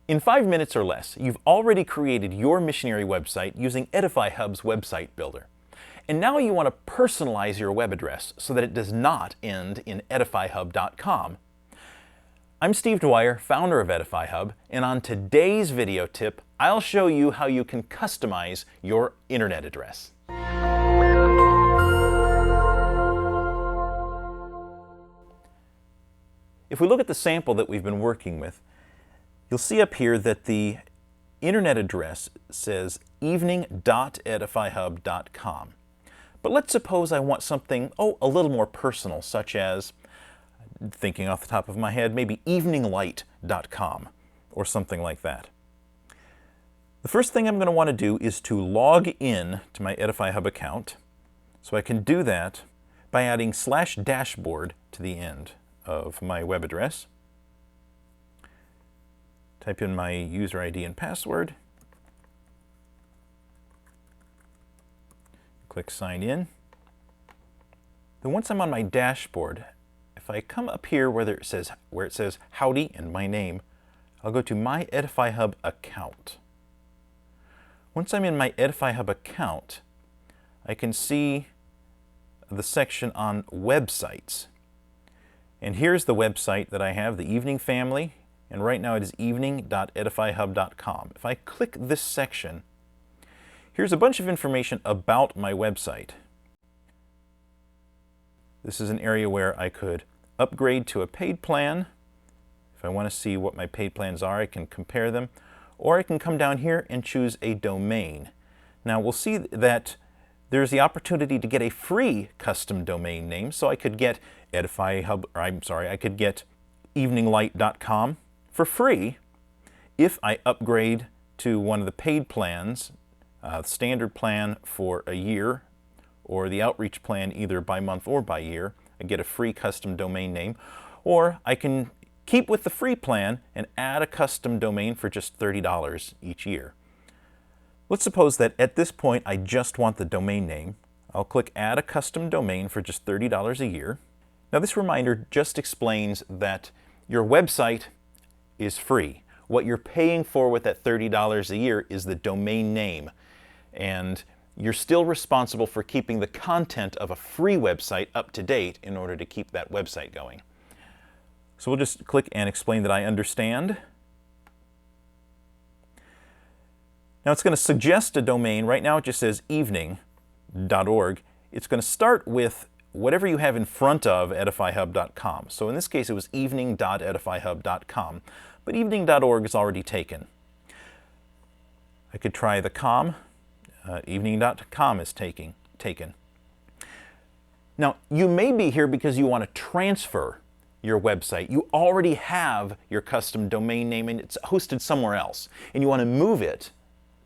In 5 minutes or less, you've already created your missionary website using Edify Hub's website builder. And now you want to personalize your web address so that it does not end in edifyhub.com. I'm Steve Dwyer, founder of Edify Hub, and on today's video tip, I'll show you how you can customize your internet address. If we look at the sample that we've been working with, you'll see up here that the internet address says evening.edifyhub.com. But let's suppose I want something, a little more personal, such as, thinking off the top of my head, maybe eveninglight.com or something like that. The first thing I'm going to want to do is to log in to my Edify Hub account. So I can do that by adding /dashboard to the end of my web address. Type in my user ID and password. Click sign in. Then once I'm on my dashboard, if I come up here where it says howdy and my name, I'll go to my Edify Hub account. Once I'm in my Edify Hub account, I can see the section on websites. And here's the website that I have, the Evening Family, and right now it is evening.edifyhub.com. If I click this section, here's a bunch of information about my website. This is an area where I could upgrade to a paid plan. If I want to see what my paid plans are, I can compare them. Or I can come down here and choose a domain. Now we'll see that there's the opportunity to get a free custom domain name. So I could get I could get eveninglight.com for free if I upgrade to one of the paid plans, standard plan for a year, or the outreach plan either by month or by year. I get a free custom domain name. Or I can keep with the free plan and add a custom domain for just $30 each year. Let's suppose that at this point I just want the domain name. I'll click Add a Custom Domain for just $30 a year. Now this reminder just explains that your website is free. What you're paying for with that $30 a year is the domain name. And you're still responsible for keeping the content of a free website up to date in order to keep that website going. So we'll just click and explain that I understand. Now it's going to suggest a domain. Right now it just says evening.org. It's going to start with whatever you have in front of edifyhub.com. So in this case it was evening.edifyhub.com, but evening.org is already taken. I could try the com. Evening.com is taken. Now you may be here because you want to transfer your website. You already have your custom domain name and it's hosted somewhere else, and you want to move it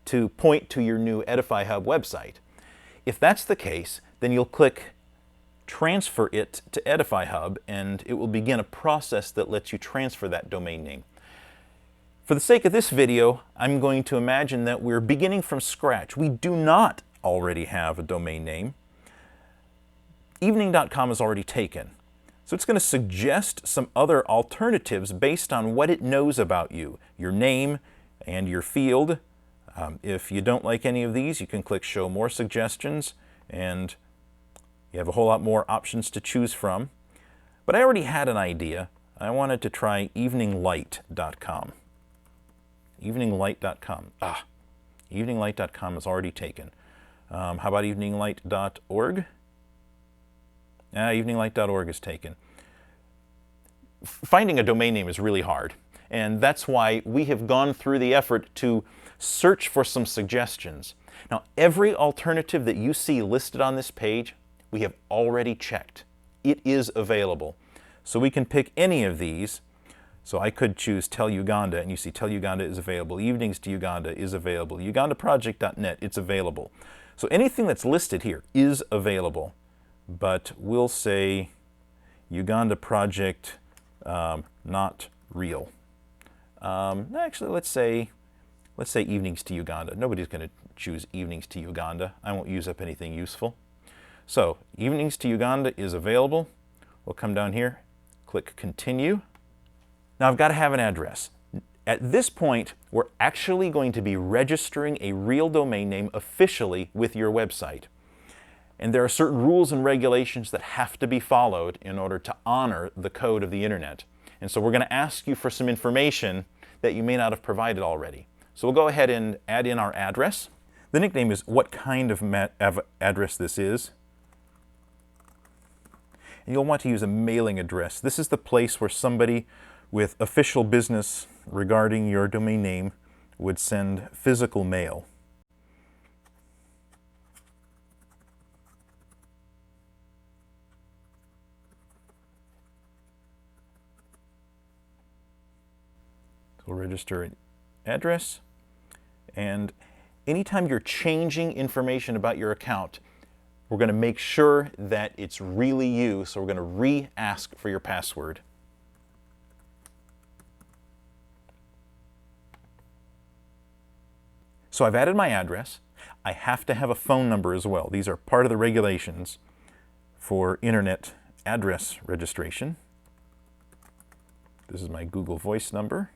to point to your new Edify Hub website. If that's the case, then you'll click Transfer it to Edify Hub, and it will begin a process that lets you transfer that domain name. For the sake of this video, I'm going to imagine that we're beginning from scratch. We do not already have a domain name. Evening.com is already taken. So it's going to suggest some other alternatives based on what it knows about you, your name and your field. If you don't like any of these, you can click Show More Suggestions, and you have a whole lot more options to choose from. But I already had an idea. I wanted to try eveninglight.com. Eveninglight.com. Eveninglight.com is already taken. How about eveninglight.org? Eveninglight.org is taken. Finding a domain name is really hard, and that's why we have gone through the effort to search for some suggestions. Now, every alternative that you see listed on this page, we have already checked. It is available. So we can pick any of these. So I could choose Tell Uganda, and you see Tell Uganda is available. Evenings to Uganda is available. UgandaProject.net, it's available. So anything that's listed here is available. But we'll say Uganda Project not real. Actually, let's say Evenings to Uganda. Nobody's going to choose Evenings to Uganda. I won't use up anything useful. So Evenings to Uganda is available. We'll come down here, click Continue. Now I've got to have an address. At this point, we're actually going to be registering a real domain name officially with your website. And there are certain rules and regulations that have to be followed in order to honor the code of the internet. And so we're going to ask you for some information that you may not have provided already. So we'll go ahead and add in our address. The nickname is what kind of address this is. And you'll want to use a mailing address. This is the place where somebody with official business regarding your domain name would send physical mail. So we'll register an address, and anytime you're changing information about your account, we're going to make sure that it's really you, so we're going to re-ask for your password. So I've added my address. I have to have a phone number as well. These are part of the regulations for internet address registration. This is my Google Voice number.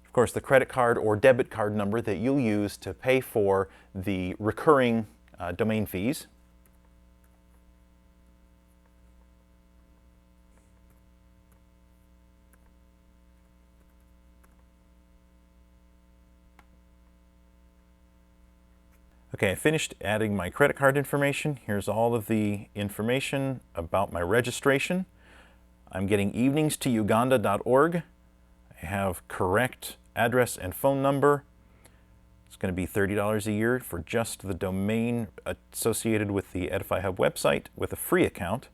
Of course, the credit card or debit card number that you'll use to pay for the recurring domain fees. Okay, I finished adding my credit card information. Here's all of the information about my registration. I'm getting eveningstouganda.org. I have correct address and phone number. It's going to be $30 a year for just the domain associated with the Edify Hub website with a free account.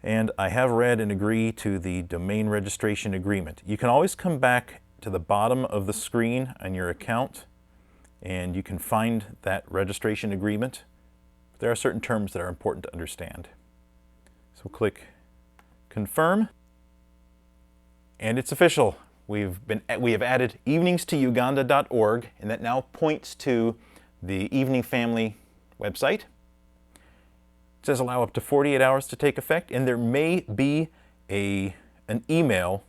And I have read and agree to the domain registration agreement. You can always come back to the bottom of the screen on your account and you can find that registration agreement. There are certain terms that are important to understand. So click confirm, and it's official. We have added eveningstouganda.org, and that now points to the Evening Family website. It says allow up to 48 hours to take effect, and there may be an email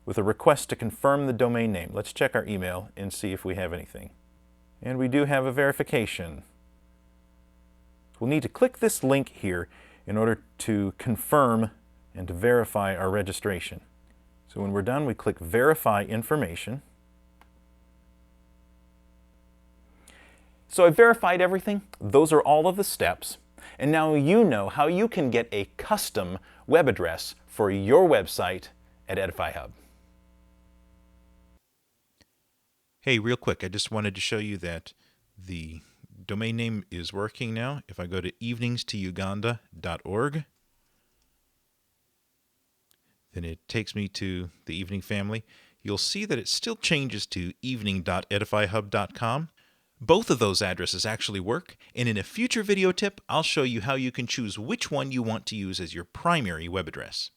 with a request to confirm the domain name. Let's check our email and see if we have anything. And we do have a verification. We'll need to click this link here in order to confirm and to verify our registration. So when we're done, we click Verify Information. So I've verified everything. Those are all of the steps. And now you know how you can get a custom web address for your website at Edify Hub. Hey, real quick, I just wanted to show you that the domain name is working now. If I go to eveningstouganda.org, then it takes me to the Evening Family. You'll see that it still changes to evening.edifyhub.com. Both of those addresses actually work, and in a future video tip, I'll show you how you can choose which one you want to use as your primary web address.